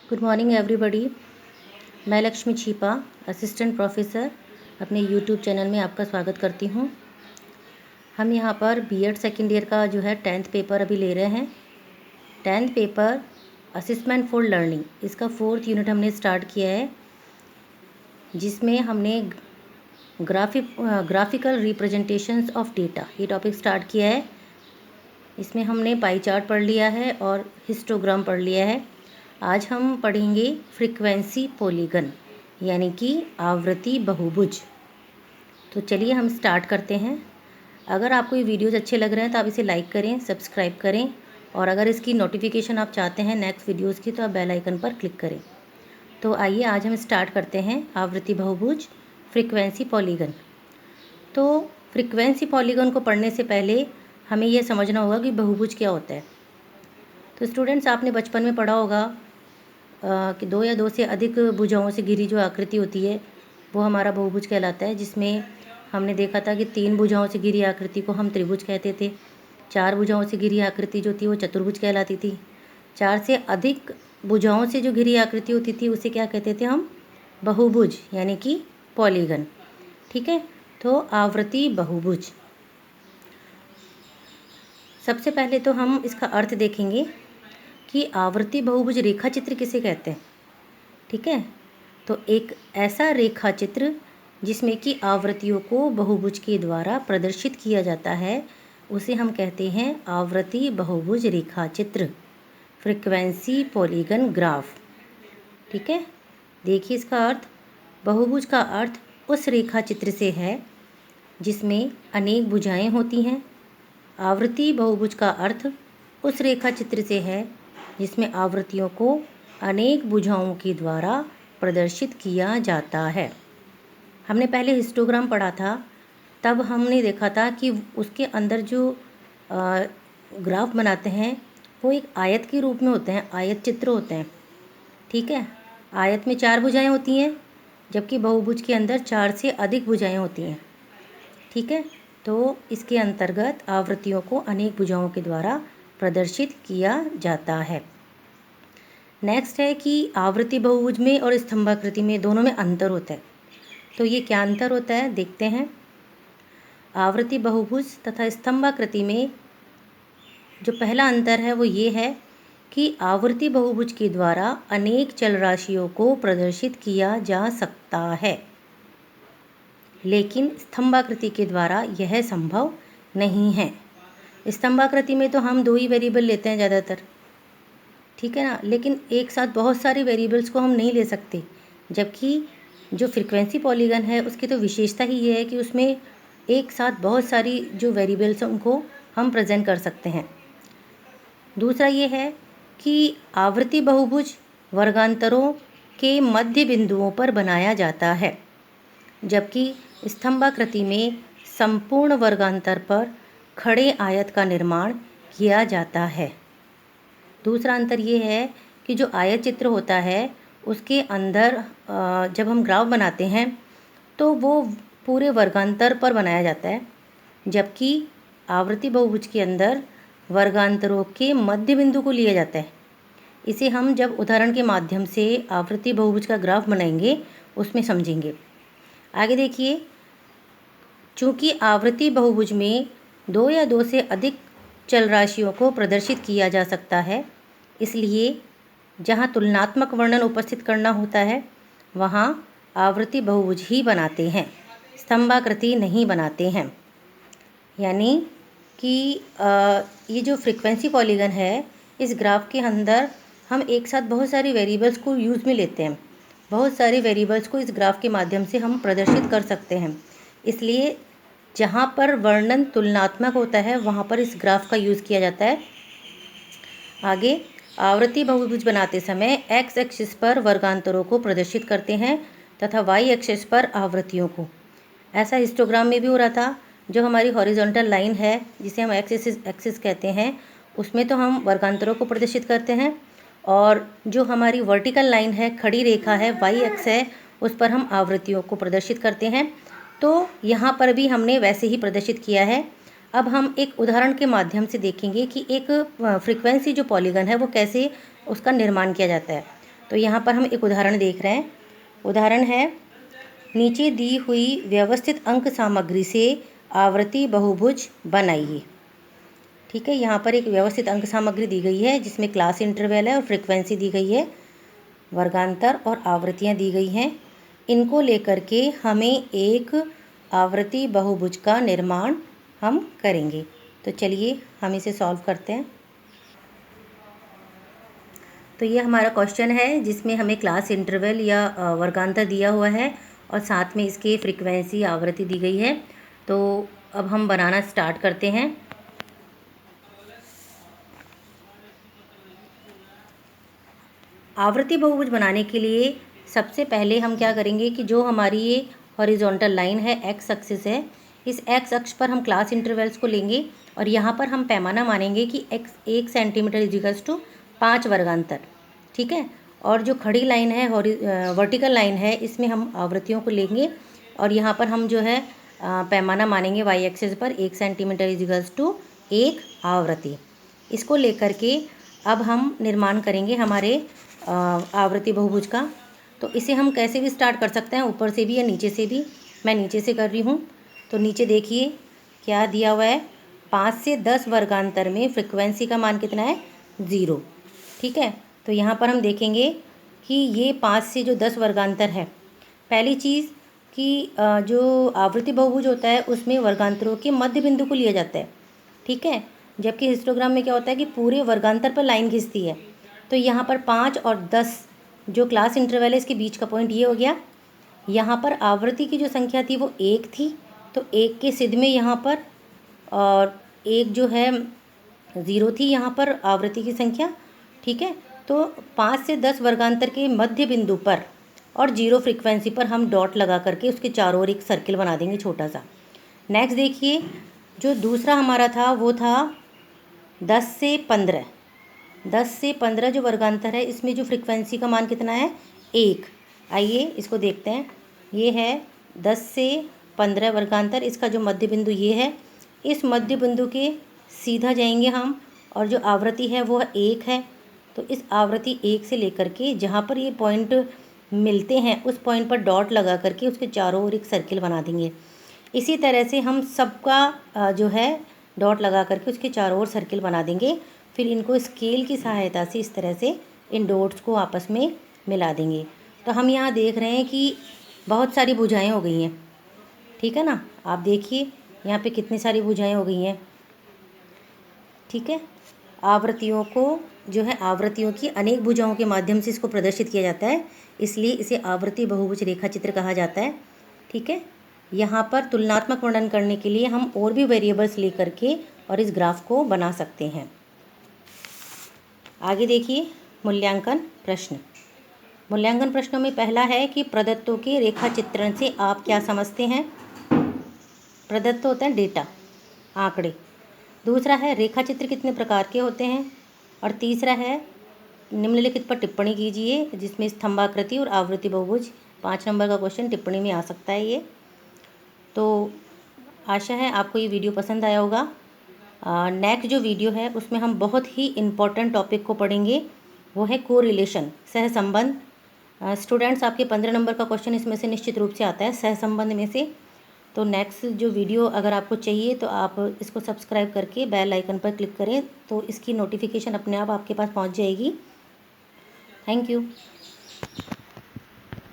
Good morning everybody. मैं Lakshmi Chhipa, assistant professor, अपने YouTube channel में आपका स्वागत करती हूँ। हम यहाँ पर बीएड सेकेंड ईयर का जो है 10th पेपर अभी ले रहे हैं। 10th paper assessment for learning, इसका 4th यूनिट हमने स्टार्ट किया है, जिसमें हमने ग्राफिकल रिप्रेजेंटेशंस ऑफ डेटा ये टॉपिक स्टार्ट किया है। इसमें हमने पाई चार्ट पढ़ लिया है और हिस्टोग्राम पढ़ लिया है। आज हम पढ़ेंगे फ्रीक्वेंसी पॉलीगन, यानी कि आवृत्ति बहुभुज। तो चलिए हम स्टार्ट करते हैं। अगर आपको ये वीडियोज़ अच्छे लग रहे हैं तो आप इसे लाइक करें, सब्सक्राइब करें, और अगर इसकी नोटिफिकेशन आप चाहते हैं नेक्स्ट वीडियोज़ की तो आप बेल आइकन पर क्लिक करें। तो आइए आज हम स्टार्ट करते हैं आवृत्ति बहुभुज, फ्रीक्वेंसी पॉलीगन। तो फ्रीक्वेंसी पॉलीगन को पढ़ने से पहले हमें यह समझना होगा कि बहुभुज क्या होता है। तो स्टूडेंट्स, आपने बचपन में पढ़ा होगा कि दो या दो से अधिक भुजाओं से घिरी जो आकृति होती है वो हमारा बहुभुज कहलाता है, जिसमें हमने देखा था कि 3 भुजाओं से घिरी आकृति को हम त्रिभुज कहते थे। 4 भुजाओं से घिरी आकृति जो थी वो चतुर्भुज कहलाती थी। 4 से अधिक भुजाओं से जो घिरी आकृति होती थी उसे क्या कहते थे हम? बहुभुज, यानी कि पॉलीगन। ठीक है, तो आवृत्ति बहुभुज। सबसे पहले तो हम इसका अर्थ देखेंगे कि आवृत्ति बहुभुज रेखा चित्र किसे कहते हैं। ठीक है, तो एक ऐसा रेखा चित्र जिसमें कि आवृत्तियों को बहुभुज के द्वारा प्रदर्शित किया जाता है उसे हम कहते हैं आवृत्ति बहुभुज रेखा चित्र, फ्रीक्वेंसी पॉलीगन ग्राफ। ठीक है, देखिए इसका अर्थ। बहुभुज का अर्थ उस रेखा चित्र से है जिसमें अनेक भुजाएं होती हैं। आवृत्ति बहुभुज का अर्थ उस रेखा चित्र से है जिसमें आवृत्तियों को अनेक भुजाओं के द्वारा प्रदर्शित किया जाता है। हमने पहले हिस्टोग्राम पढ़ा था, तब हमने देखा था कि उसके अंदर जो ग्राफ बनाते हैं वो एक आयत के रूप में होते हैं, आयत चित्र होते हैं। ठीक है, आयत में 4 भुजाएं होती हैं, जबकि बहुभुज के अंदर 4 से अधिक भुजाएं होती हैं। ठीक है, तो इसके अंतर्गत आवृत्तियों को अनेक भुजाओं के द्वारा प्रदर्शित किया जाता है। नेक्स्ट है कि आवृत्ति बहुभुज में और स्तंभाकृति में दोनों में अंतर होता है। तो ये क्या अंतर होता है देखते हैं। आवृत्ति बहुभुज तथा स्तंभाकृति में जो पहला अंतर है वो ये है कि आवृत्ति बहुभुज के द्वारा अनेक चल राशियों को प्रदर्शित किया जा सकता है, लेकिन स्तंभाकृति के द्वारा यह संभव नहीं है। स्तंभाकृति में तो हम 2 ही वेरिएबल लेते हैं ज़्यादातर, ठीक है ना, लेकिन एक साथ बहुत सारे वेरिएबल्स को हम नहीं ले सकते। जबकि जो फ्रीक्वेंसी पॉलीगन है उसकी तो विशेषता ही ये है कि उसमें एक साथ बहुत सारी जो वेरिएबल्स हैं उनको हम प्रेजेंट कर सकते हैं। दूसरा ये है कि आवृत्ति बहुभुज वर्गांतरों के मध्य बिंदुओं पर बनाया जाता है, जबकि स्तंभाकृति में संपूर्ण वर्गांतर पर खड़े आयत का निर्माण किया जाता है। दूसरा अंतर ये है कि जो आयत चित्र होता है उसके अंदर जब हम ग्राफ बनाते हैं तो वो पूरे वर्गांतर पर बनाया जाता है, जबकि आवृत्ति बहुभुज के अंदर वर्गांतरों के मध्य बिंदु को लिया जाता है। इसे हम जब उदाहरण के माध्यम से आवृत्ति बहुभुज का ग्राफ बनाएंगे उसमें समझेंगे। आगे देखिए, चूँकि आवृत्ति बहुभुज में 2 या 2 से अधिक चल राशियों को प्रदर्शित किया जा सकता है, इसलिए जहाँ तुलनात्मक वर्णन उपस्थित करना होता है वहाँ आवृत्ति बहुभुज ही बनाते हैं, स्तंभाकृति नहीं बनाते हैं। यानी कि ये जो फ्रीक्वेंसी पॉलीगन है, इस ग्राफ के अंदर हम एक साथ बहुत सारी वेरिएबल्स को यूज़ में लेते हैं। बहुत सारे वेरिएबल्स को इस ग्राफ के माध्यम से हम प्रदर्शित कर सकते हैं, इसलिए जहाँ पर वर्णन तुलनात्मक होता है वहाँ पर इस ग्राफ का यूज़ किया जाता है। आगे, आवृत्ति बहुभुज बनाते समय एक्स एक्सिस पर वर्गांतरों को प्रदर्शित करते हैं तथा वाई एक्सिस पर आवृत्तियों को। ऐसा हिस्टोग्राम में भी हो रहा था। जो हमारी हॉरिजॉन्टल लाइन है जिसे हम एक्सिस कहते हैं, उसमें तो हम वर्गांतरों को प्रदर्शित करते हैं, और जो हमारी वर्टिकल लाइन है, खड़ी रेखा है, वाई एक्स है, उस पर हम आवृत्तियों को प्रदर्शित करते हैं। तो यहाँ पर भी हमने वैसे ही प्रदर्शित किया है। अब हम एक उदाहरण के माध्यम से देखेंगे कि एक फ्रीक्वेंसी जो पॉलीगन है वो कैसे उसका निर्माण किया जाता है। तो यहाँ पर हम एक उदाहरण देख रहे हैं। उदाहरण है, नीचे दी हुई व्यवस्थित अंक सामग्री से आवर्ती बहुभुज बनाइए। ठीक है, यहाँ पर एक व्यवस्थित अंक सामग्री दी गई है जिसमें क्लास इंटरवल है और फ्रीक्वेंसी दी गई है, वर्गांतर और आवृत्तियाँ दी गई हैं। इनको लेकर के हमें एक आवर्ती बहुभुज का निर्माण हम करेंगे। तो चलिए हम इसे सॉल्व करते हैं। तो ये हमारा क्वेश्चन है जिसमें हमें क्लास इंटरवल या वर्गांतर दिया हुआ है और साथ में इसके फ्रीक्वेंसी आवृत्ति दी गई है। तो अब हम बनाना स्टार्ट करते हैं। आवर्ती बहुभुज बनाने के लिए सबसे पहले हम क्या करेंगे कि जो हमारी ये हॉरिजॉन्टल लाइन है, एक्स एक्सिस है, इस एक्स अक्ष पर हम क्लास इंटरवल्स को लेंगे और यहाँ पर हम पैमाना मानेंगे कि एक्स 1 सेंटीमीटर इजिकल्स टू 5 वर्गांतर। ठीक है, और जो खड़ी लाइन है, वर्टिकल लाइन है, इसमें हम आवृत्तियों को लेंगे और यहाँ पर हम जो है पैमाना मानेंगे वाई एक्सिस पर 1 सेंटीमीटर इजिकल्स टू 1 आवृत्ति। इसको लेकर के अब हम निर्माण करेंगे हमारे आवर्ती बहुभुज का। तो इसे हम कैसे भी स्टार्ट कर सकते हैं, ऊपर से भी या नीचे से भी। मैं नीचे से कर रही हूँ। तो नीचे देखिए क्या दिया हुआ है, 5 से 10 वर्गांतर में फ्रिक्वेंसी का मान कितना है, 0। ठीक है, तो यहाँ पर हम देखेंगे कि ये 5 से जो 10 वर्गांतर है, पहली चीज़ कि जो आवृत्ति बहुभुज होता है उसमें वर्गांतरों के मध्य बिंदु को लिया जाता है। ठीक है, जबकि हिस्टोग्राम में क्या होता है कि पूरे वर्गांतर पर लाइन खिंचती है। तो यहाँ पर 5 और 10 जो क्लास इंटरवल है इसके बीच का पॉइंट ये हो गया। यहाँ पर आवृत्ति की जो संख्या थी वो 1 थी, तो 1 के सिद्ध में यहाँ पर, और 1 जो है 0 थी यहाँ पर आवृत्ति की संख्या। ठीक है, तो 5 से 10 वर्गांतर के मध्य बिंदु पर और 0 फ्रीक्वेंसी पर हम डॉट लगा करके उसके चारों ओर एक सर्किल बना देंगे छोटा सा। नेक्स्ट देखिए, जो दूसरा हमारा था वो था 10 से 15। 10 से 15 जो वर्गांतर है इसमें जो फ्रीक्वेंसी का मान कितना है, 1। आइए इसको देखते हैं। ये है 10 से 15 वर्गांतर, इसका जो मध्य बिंदु ये है, इस मध्य बिंदु के सीधा जाएंगे हम और जो आवृत्ति है वो 1 है। तो इस आवृत्ति 1 से लेकर के जहाँ पर ये पॉइंट मिलते हैं उस पॉइंट पर डॉट लगा करके उसके चारों ओर एक सर्किल बना देंगे। इसी तरह से हम सबका जो है डॉट लगा करके उसके चारों ओर सर्किल बना देंगे। फिर इनको स्केल की सहायता से इस तरह से इन डॉट्स को आपस में मिला देंगे। तो हम यहाँ देख रहे हैं कि बहुत सारी भुजाएं हो गई हैं। ठीक है ना, आप देखिए यहाँ पे कितनी सारी भुजाएं हो गई हैं। ठीक है, आवृत्तियों को जो है आवृत्तियों की अनेक भुजाओं के माध्यम से इसको प्रदर्शित किया जाता है, इसलिए इसे आवर्ती बहुभुज रेखा चित्र कहा जाता है। ठीक है, यहाँ पर तुलनात्मक वर्णन करने के लिए हम और भी वेरिएबल्स ले करके और इस ग्राफ को बना सकते हैं। आगे देखिए मूल्यांकन प्रश्न। मूल्यांकन प्रश्नों में पहला है कि प्रदत्तों के रेखा चित्रण से आप क्या समझते हैं। प्रदत्त होता है डेटा, आंकड़े। दूसरा है रेखा चित्र कितने प्रकार के होते हैं। और तीसरा है निम्नलिखित पर टिप्पणी कीजिए, जिसमें स्तंभाकृति और आवृत्ति बहुभुज। 5 नंबर का क्वेश्चन टिप्पणी में आ सकता है ये। तो आशा है आपको ये वीडियो पसंद आया होगा। नेक्स्ट जो वीडियो है उसमें हम बहुत ही इम्पॉर्टेंट टॉपिक को पढ़ेंगे, वो है कोरिलेशन, सहसंबंध। स्टूडेंट्स, आपके 15 नंबर का क्वेश्चन इसमें से निश्चित रूप से आता है सहसंबंध में से। तो नेक्स्ट जो वीडियो अगर आपको चाहिए तो आप इसको सब्सक्राइब करके बेल आइकन पर क्लिक करें, तो इसकी नोटिफिकेशन अपने आप आपके पास पहुंच जाएगी। Thank you.